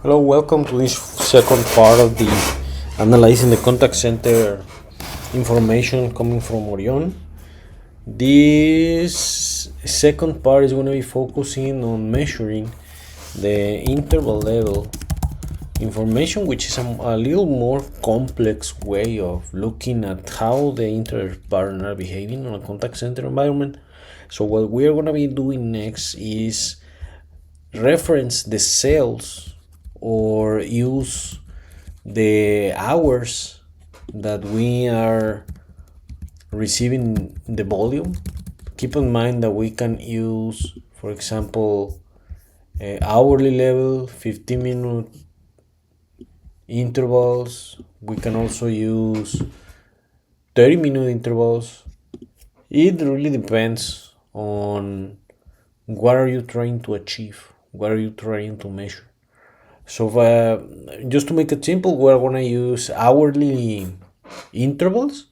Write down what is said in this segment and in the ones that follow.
Hello, welcome to this second part of the analyzing the contact center information coming from Orion. This second part is going to be focusing on measuring the interval level information, which is a little more complex way of looking at how the interpartners are behaving on a contact center environment. So what we are going to be doing next is reference the cells or use the hours that we are receiving the volume. Keep in mind that we can use, for example, hourly level, 15-minute intervals. We can also use 30-minute intervals. It really depends on what are you trying to achieve, what are you trying to measure. So just to make it simple, we're going to use hourly intervals.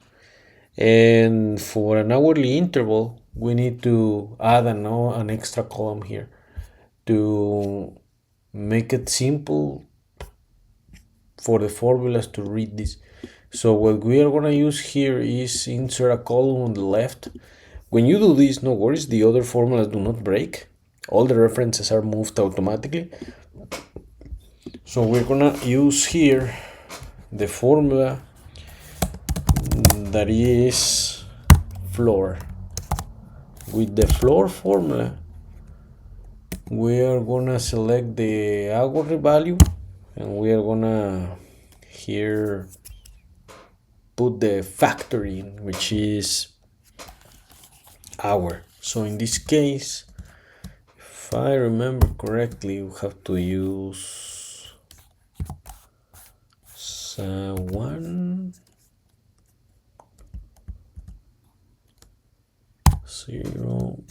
And for an hourly interval, we need to add an extra column here to make it simple for the formulas to read this. So what we are going to use here is insert a column on the left. When you do this, no worries, the other formulas do not break. All the references are moved automatically. So we're gonna use here the formula that is floor. With the floor formula, we are gonna select the hourly value and we are gonna here put the factor in, which is hour. So in this case, if I remember correctly, we have to use 1 0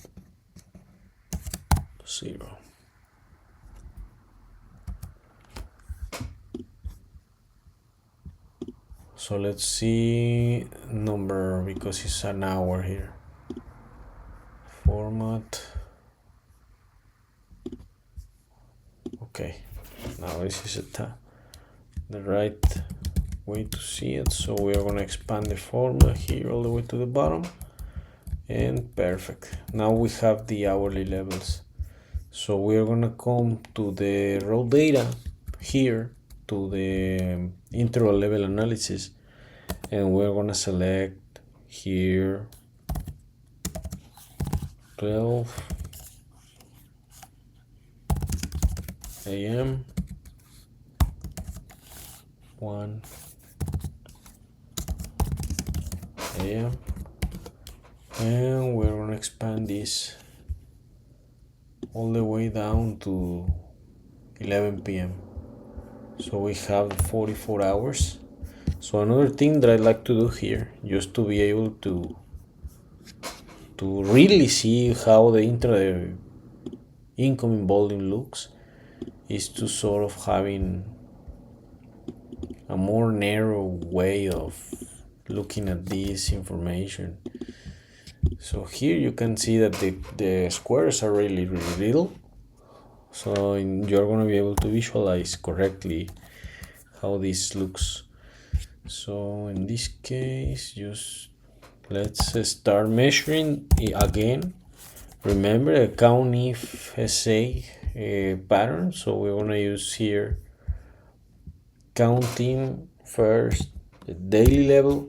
0. So let's see number because it's an hour here. Format. Okay, now this is the right way to see it. So we are going to expand the formula here all the way to the bottom, and perfect. Now we have the hourly levels. So we are going to come to the raw data here to the interval level analysis, and we're going to select here 12 a.m. 1 a.m. and we're going to expand this all the way down to 11 p.m. So we have 44 hours. So another thing that I like to do here, just to be able to really see how the incoming volume looks, is to sort of having a more narrow way of looking at this information. So here you can see that the squares are really little, so you're going to be able to visualize correctly how this looks. So in this case, just let's start measuring again. Remember the COUNTIFS pattern, so we're going to use here counting first the daily level.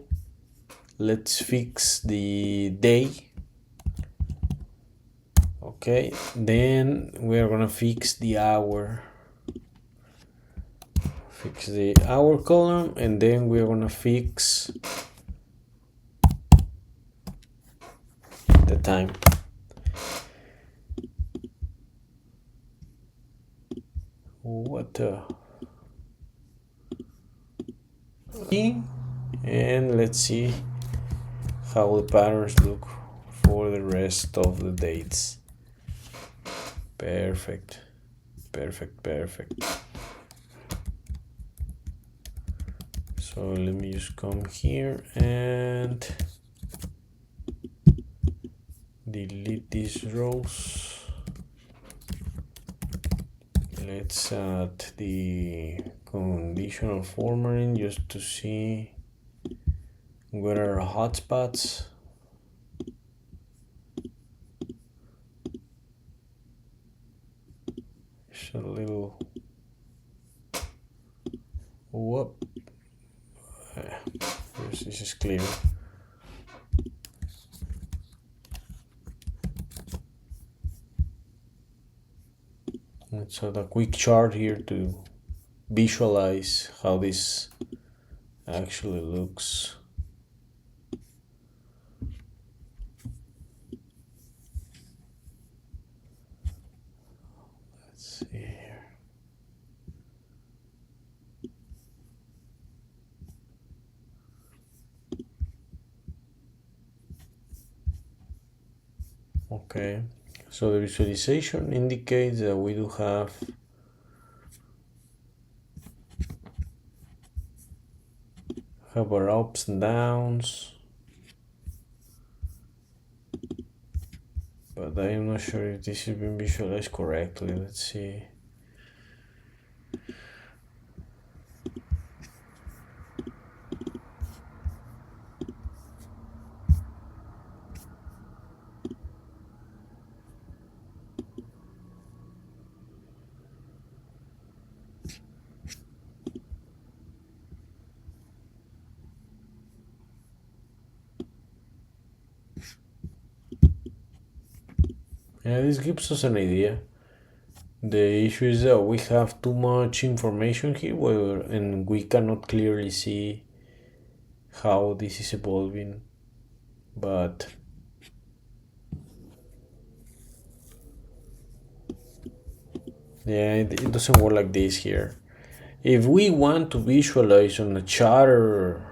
Let's fix the day. Okay, then we are gonna fix the hour. Fix the hour column, and then we are gonna fix the time. What the? And let's see how the patterns look for the rest of the dates. Perfect. So let me just come here and delete these rows. Let's add the conditional formatting just to see where are hotspots. It's a little whoop. This is clear. Let's add a quick chart here to visualize how this actually looks. Let's see here. Okay, so the visualization indicates that we do have our ups and downs, but I am not sure if this has been visualized correctly. Let's see. Yeah, this gives us an idea. The issue is that we have too much information here and we cannot clearly see how this is evolving, but yeah, it doesn't work like this here. If we want to visualize on a chart or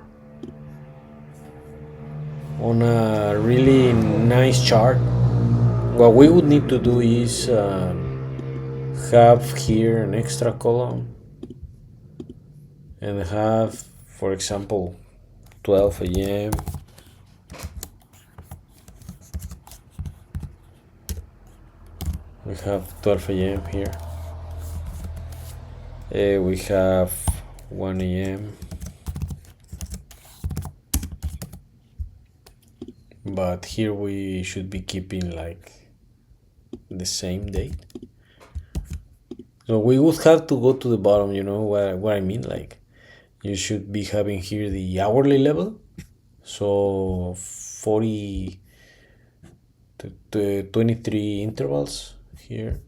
on a really nice chart, what we would need to do is have here an extra column and have, for example, 12 a.m. We have 12 a.m. here. We have 1 a.m. But here we should be keeping like the same date. So we would have to go to the bottom, you know what I mean? Like you should be having here the hourly level. So 40 to 23 intervals here.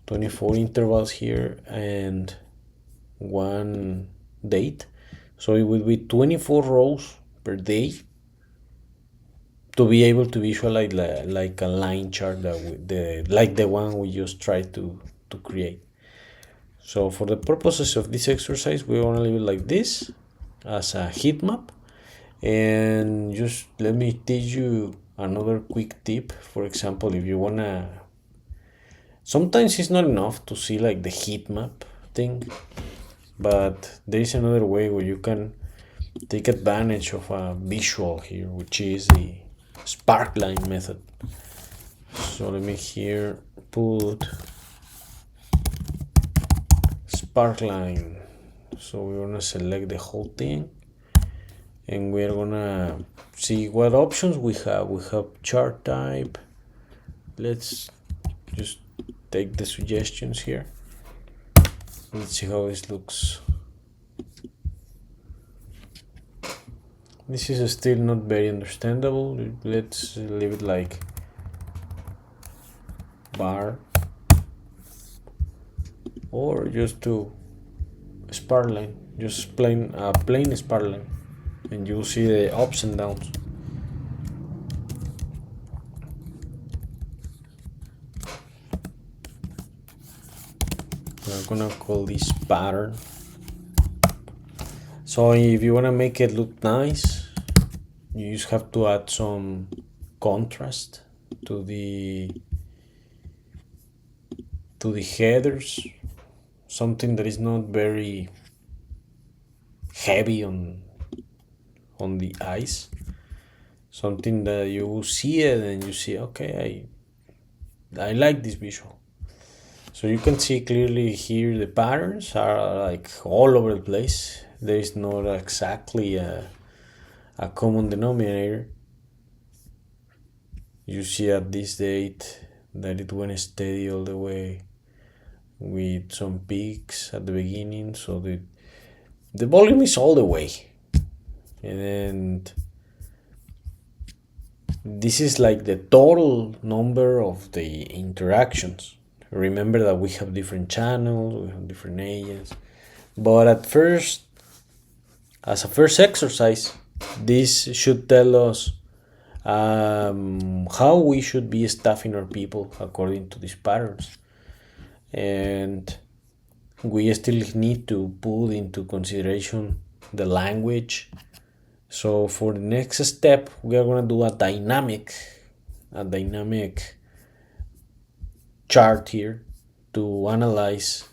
24 intervals here and one date. So it would be 24 rows per day to be able to visualize like a line chart that like the one we just tried to create. So for the purposes of this exercise, we want to leave it like this as a heat map. And just let me teach you another quick tip. For example, if you wanna, sometimes it's not enough to see like the heat map thing, but there is another way where you can take advantage of a visual here, which is the sparkline method. So let me here put sparkline. So we're gonna select the whole thing and we're gonna see what options we have. We have chart type. Let's just take the suggestions here. Let's see how this looks. This is still not very understandable. Let's leave it like bar or just to sparkline, just plain sparkline, and you'll see the ups and downs. We're gonna call this pattern. So if you want to make it look nice, you just have to add some contrast to the headers, something that is not very heavy on the eyes, something that you see it and you see, okay, I like this visual. So you can see clearly here the patterns are like all over the place. There is not exactly a common denominator. You see at this date that it went steady all the way with some peaks at the beginning, so the volume is all the way, and this is like the total number of the interactions. Remember that we have different channels, we have different agents, but at first, as a first exercise, this should tell us how we should be staffing our people according to these patterns. And we still need to put into consideration the language. So for the next step, we are going to do a dynamic chart here to analyze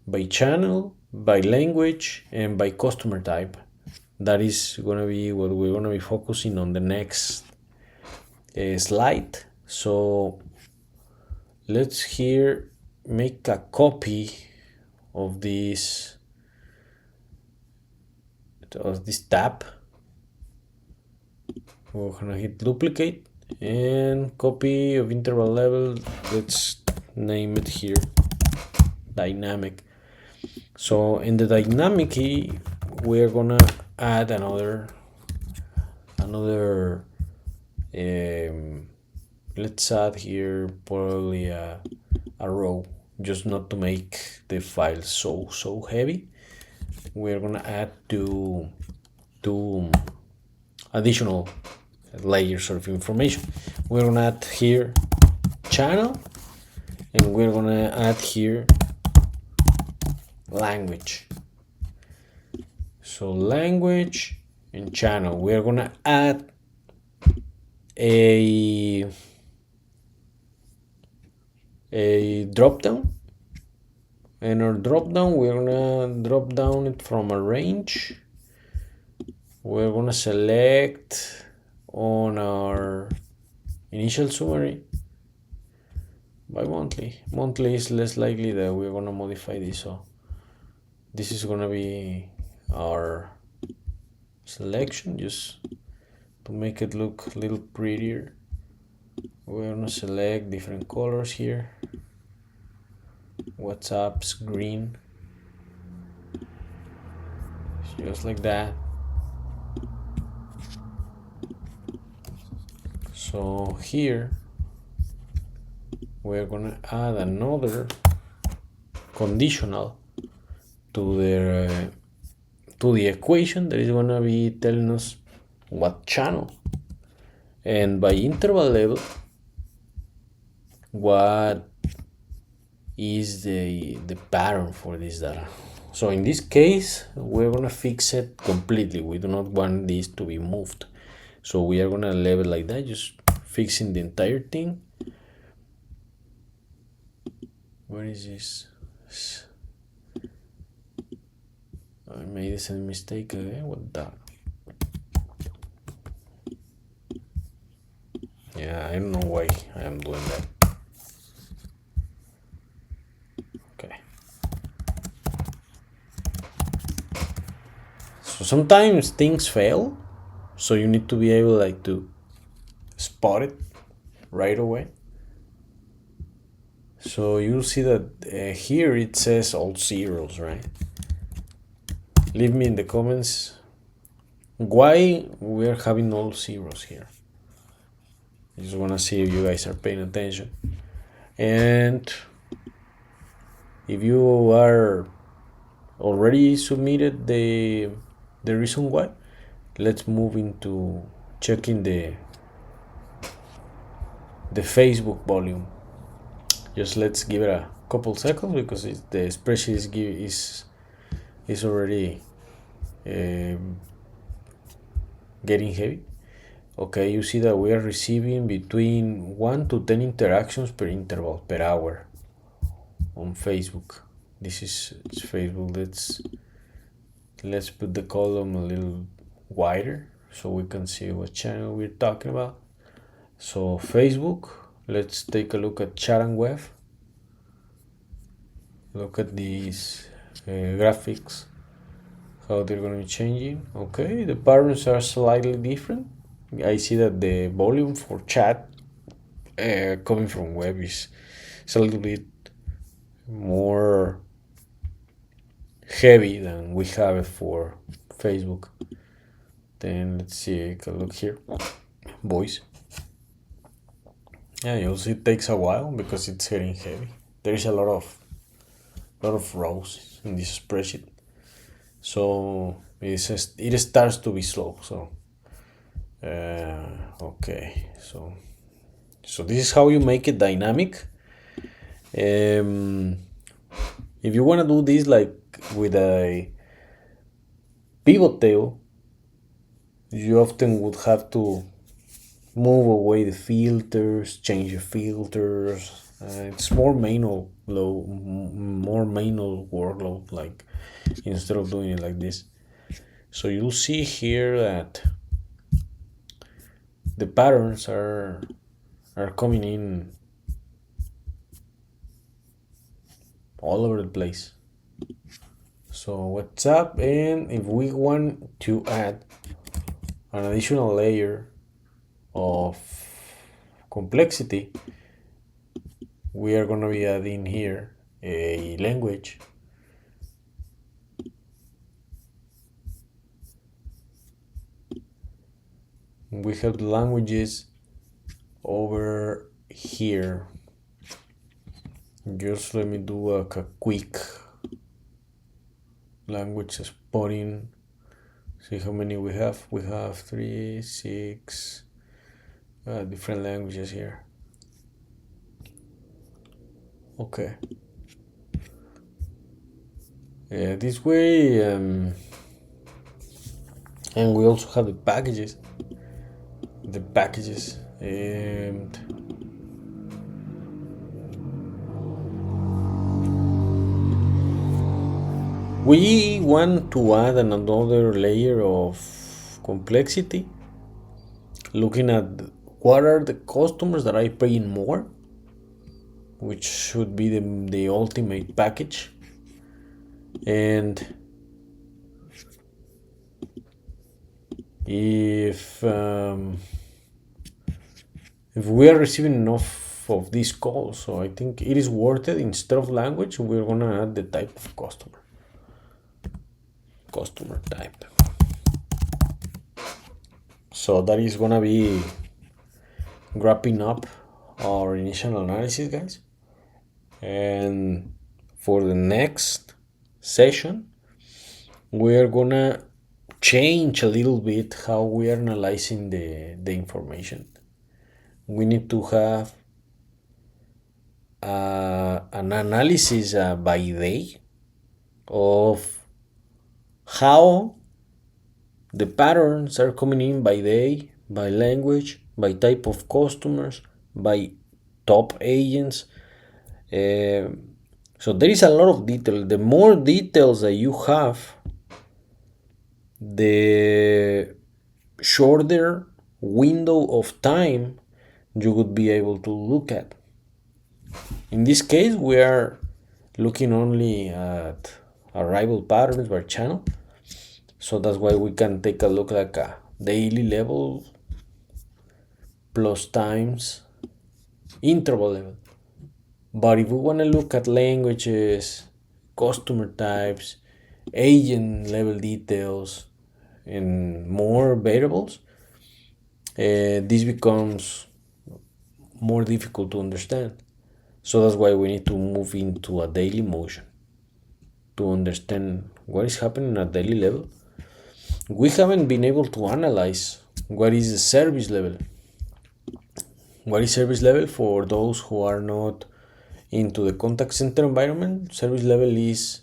by channel, by language, and by customer type. That is going to be what we're going to be focusing on the next slide. So let's here make a copy of this tab. We're gonna hit duplicate and copy of interval level. Let's name it here dynamic. So in the dynamic key, we're gonna add another let's add here probably a row, just not to make the file so heavy. We're gonna add two additional layers of information. We're gonna add here channel, and we're gonna add here language. So language and channel. We're gonna add a drop down, and our drop down, we're gonna drop down it from a range. We're gonna select on our initial summary by monthly. Monthly is less likely that we're gonna modify this, so this is gonna be our selection, just to make it look a little prettier. We're gonna select different colors here. WhatsApp's green, just like that. So here we're gonna add another conditional to the equation that is gonna be telling us what channel, and by interval level what is the pattern for this data. So in this case, we're gonna fix it completely. We do not want this to be moved, so we are gonna leave it like that, just fixing the entire thing. Where is this? I made a mistake again. What the? Yeah, I don't know why I am doing that. Okay. So sometimes things fail, so you need to be able like to spot it right away. So you'll see that here it says all zeros, right? Leave me in the comments why we're having all zeros here. I just want to see if you guys are paying attention, and if you are already submitted the reason why, let's move into checking the Facebook volume. Just let's give it a couple seconds, because the spreadsheet is already getting heavy. Okay, you see that we are receiving between 1 to 10 interactions per interval per hour on Facebook. This is Facebook. Let's put the column a little wider so we can see what channel we're talking about. So Facebook, Let's take a look at chat and web. Look at these graphics, how they're going to be changing. Okay, the patterns are slightly different. I see that the volume for chat coming from web is a little bit more heavy than we have it for Facebook. Then let's take a look here. Voice. Yeah, you'll see it takes a while because it's getting heavy. There is a lot of rows in this spreadsheet, so it starts to be slow. So okay, so this is how you make it dynamic. If you want to do this like with a pivot table, you often would have to move away the filters, change the filters. It's more manual workload, like instead of doing it like this. So you'll see here that the patterns are coming in all over the place. So what's up? And if we want to add an additional layer of complexity, we are going to be adding here a language. We have the languages over here. Just let me do a quick language spotting. See how many we have. We have 3, 6 different languages here. Okay. Yeah, this way, and we also have the packages. And we want to add another layer of complexity, looking at what are the customers that are paying more, which should be the ultimate package. And if we are receiving enough of these calls, so I think it is worth it. Instead of language, we're gonna add the type of customer type. So that is gonna be wrapping up our initial analysis, guys. And for the next session, we're gonna change a little bit how we are analyzing the information. We need to have an analysis by day of how the patterns are coming in by day, by language, by type of customers, by top agents. So there is a lot of detail. The more details that you have, the shorter window of time you would be able to look at. In this case, we are looking only at arrival patterns by channel. So that's why we can take a look like a daily level plus times interval level. But if we want to look at languages, customer types, agent level details, and more variables, this becomes more difficult to understand. So that's why we need to move into a daily motion to understand what is happening at daily level. We haven't been able to analyze what is the service level. What is service level? For those who are not into the contact center environment, service level is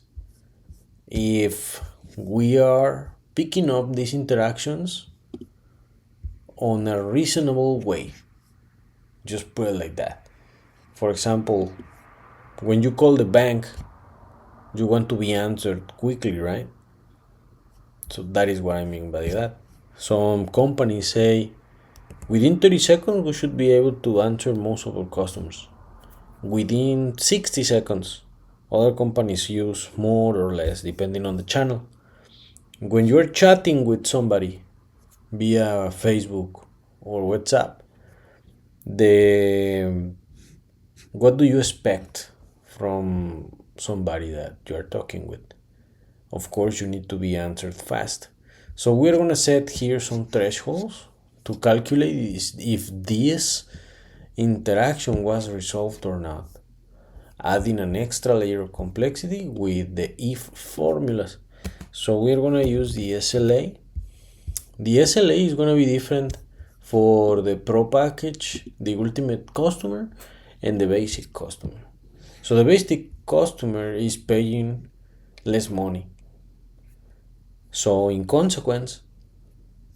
if we are picking up these interactions on a reasonable way. Just put it like that. For example, when you call the bank, you want to be answered quickly, right? So that is what I mean by that. Some companies say, Within 30 seconds, we should be able to answer most of our customers. Within 60 seconds, other companies use more or less depending on the channel. When you're chatting with somebody via Facebook or WhatsApp, the what do you expect from somebody that you are talking with? Of course, you need to be answered fast. So we're going to set here some thresholds to calculate if this interaction was resolved or not, adding an extra layer of complexity with the if formulas. So we're going to use the SLA. The SLA is going to be different for the pro package, the ultimate customer, and the basic customer. So the basic customer is paying less money. So in consequence,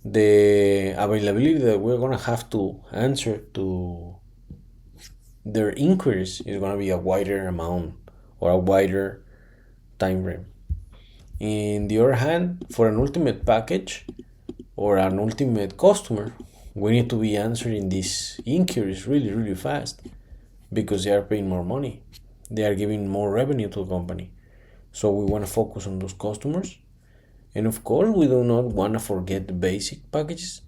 the availability that we're going to have to answer to their inquiries is going to be a wider amount or a wider time frame. In the other hand, for an ultimate package or an ultimate customer, we need to be answering these inquiries really fast because they are paying more money. They are giving more revenue to the company. So we want to focus on those customers. And of course, we do not want to forget the basic packages,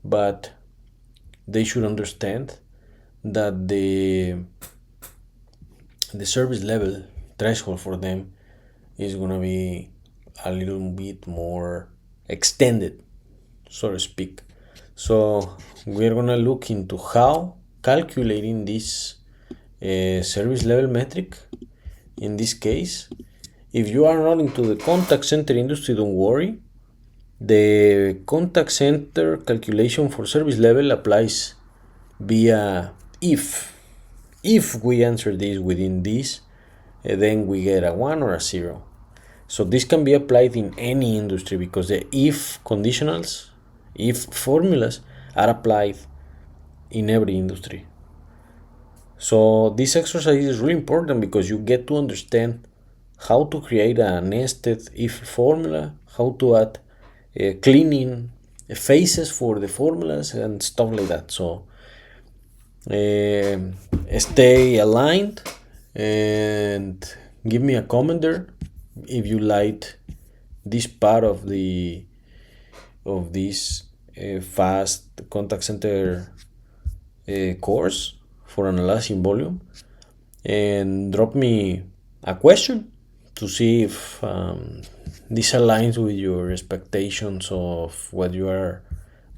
but they should understand that the service level threshold for them is going to be a little bit more extended, so to speak. So we're going to look into how calculating this service level metric. In this case, if you are not into the contact center industry, don't worry. The contact center calculation for service level applies via if. If we answer this within this, then we get a 1 or a 0. So this can be applied in any industry because the if conditionals, if formulas are applied in every industry. So this exercise is really important because you get to understand how to create a nested if formula, how to add cleaning phases for the formulas and stuff like that. So stay aligned and give me a comment there if you liked this part of this fast contact center course for analyzing volume, and drop me a question to see if this aligns with your expectations of what you are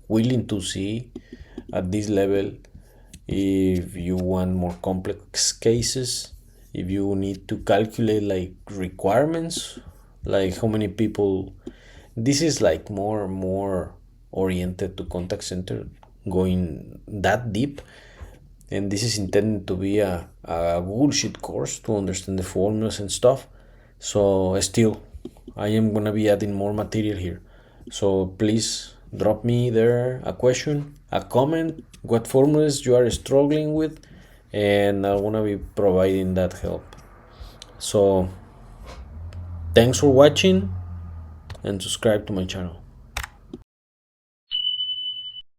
willing to see at this level. If you want more complex cases, if you need to calculate like requirements, like how many people, this is like more oriented to contact center, going that deep. And this is intended to be a Google Sheet course to understand the formulas and stuff. So still, I am gonna be adding more material here. So please drop me there a question, a comment, what formulas you are struggling with, and I wanna be providing that help. So thanks for watching and subscribe to my channel.